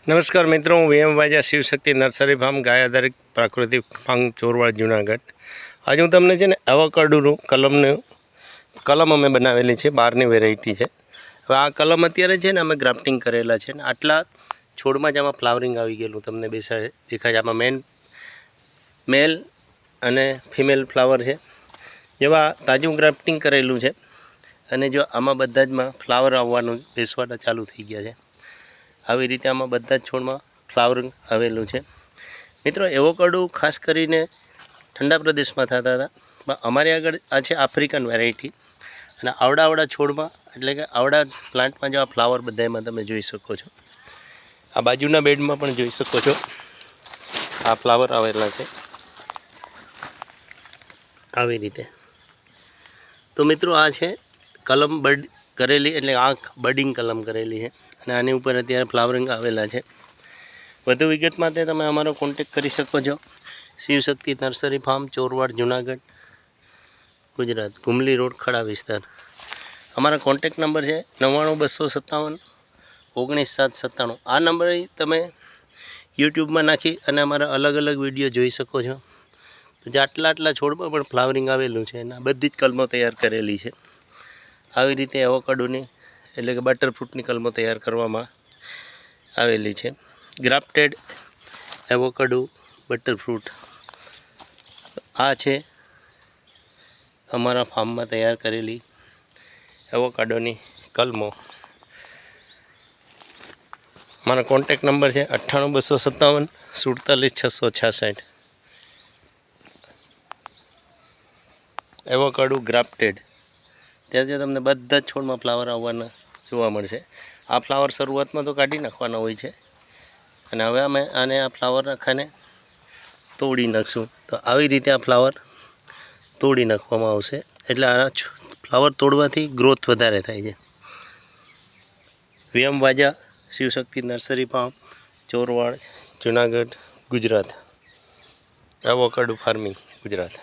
નમસ્કાર મિત્રો, હું VM Vaja Shivshakti nursery farm ગાય આધારિત પ્રાકૃતિક ફાર્મ ચોરવાડ જુનાગઢ. આજે હું તમને છે ને એવોકાડોનું કલમ અમે બનાવેલી છે, 12ની વેરાયટી છે. હવે આ કલમ અત્યારે છે ને અમે ગ્રાફ્ટિંગ કરેલા છે ને આટલા છોડમાં જ આમાં ફ્લાવરિંગ આવી ગયેલું તમને દેખાય છે. આમાં મેલ અને ફિમેલ ફ્લાવર છે. જેવા તાજું ગ્રાફ્ટિંગ કરેલું છે અને જો આમાં બધા જમાં ફ્લાવર આવવાનું બેસવાના ચાલુ થઈ ગયા છે. આવી રીતે આમાં બધા જ છોડમાં ફ્લાવરિંગ આવેલું છે. મિત્રો, એવોકાડો ખાસ કરીને ઠંડા પ્રદેશમાં થતા હતા, પણ અમારી આગળ આ છે આફ્રિકન વેરાયટી. અને આવડા છોડમાં એટલે કે આવડા પ્લાન્ટમાં જો આ ફ્લાવર બધામાં તમે જોઈ શકો છો. આ બાજુના બેડમાં પણ જોઈ શકો છો, આ ફ્લાવર આવેલા છે આવી રીતે. તો મિત્રો, આ છે કલમ બડ કરેલી, એટલે આંખ બડિંગ કલમ કરેલી છે અને આની ઉપર અત્યારે ફ્લાવરિંગ આવેલા છે. વધુ વિગત માટે તમે અમારો કોન્ટેક કરી શકો છો. Shivshakti nursery farm, Chorwad, Junagadh, Gujarat, Ghumli road, Khada વિસ્તાર. અમારા કોન્ટેક નંબર છે 99-257-19-797. આ નંબર તમે યુટ્યુબમાં નાખી અને અમારા અલગ વિડીયો જોઈ શકો છો. તો જે આટલા છોડમાં પણ ફ્લાવરિંગ આવેલું છે અને બધી જ કલમો તૈયાર કરેલી છે. આવી રીતે એવોકાડોની એટલે કે બટરફ્રૂટની કલમો તૈયાર કરવામાં આવેલી છે. ગ્રાફ્ટેડ એવોકાડો બટરફ્રૂટ આ છે અમારા ફાર્મમાં તૈયાર કરેલી એવોકાડોની કલમો. મારો કોન્ટેક નંબર છે 98-257-47-666. એવોકાડો ગ્રાફ્ટેડ. ત્યારે તમને બધા જ છોડમાં ફ્લાવર આવવાના જોવા મળશે. આ ફ્લાવર શરૂઆતમાં તો કાઢી નાખવાના હોય છે અને હવે અમે આને આ ફ્લાવર આખાને તોડી નાખશું. તો આવી રીતે આ ફ્લાવર તોડી નાખવામાં આવશે, એટલે આ ફ્લાવર તોડવાથી ગ્રોથ વધારે થાય છે. VM Vaja Shivshakti nursery farm, Chorwad, Junagadh, Gujarat. Avocado farming Gujarat.